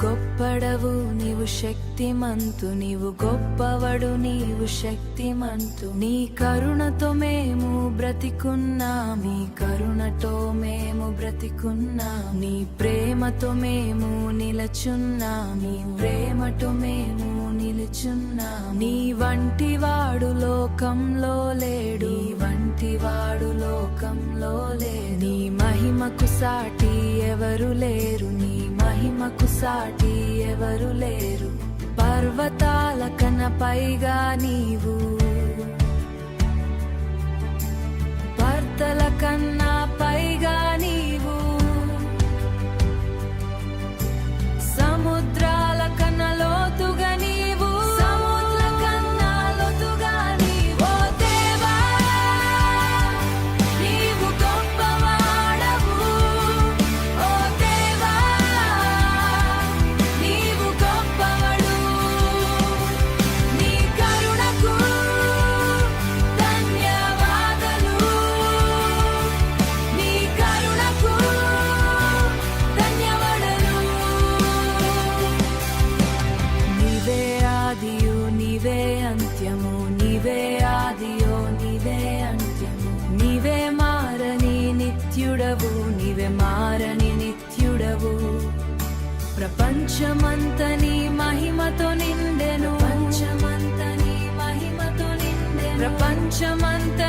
గొప్పడవు, నీవు శక్తిమంతు, నీవు గొప్పవడు, నీవు శక్తిమంతు. నీ కరుణతో మేము బ్రతికున్నాం, నీ కరుణతో మేము బ్రతికున్నాం. నీ ప్రేమతో మేము నిలచున్నాం, నీ ప్రేమతో మేము నిలుచున్నాం. నీ వంటి వాడు లోకంలో లేడు, నీ వంటి వాడు లోకంలో లేడు. నీ మహిమకు సాటి ఎవరు లేరు, నీ మహిమకు సాటి ఎవరు లేరు. పర్వతాల కన్నా పైగా నీవు, భర్తల కన్నా పైగా నీవు, సముద్రాల కన్నా లోతుగా నీవు, సముద్ర కన్నా లోతుగా నీవు. ఓ దేవా, నీవు గొప్పవాడవు. ఓ దేవా, నీవు గొప్పవాడు. నీ కరుణకు ధన్యవాదాలు, నీ కరుణకు ధన్యవాదాలు. నీవే ఆదియు, నీవే అంత్యము, నీవే ఆదియో, నీవే అంత్యము. నీవే మారని నిత్యుడవు, నీవే మారని నిత్యుడవు. ప్రపంచమంత నీ మహిమతో నిండెను, ప్రపంచమంత నీ మహిమతో నిండెను, ప్రపంచమంత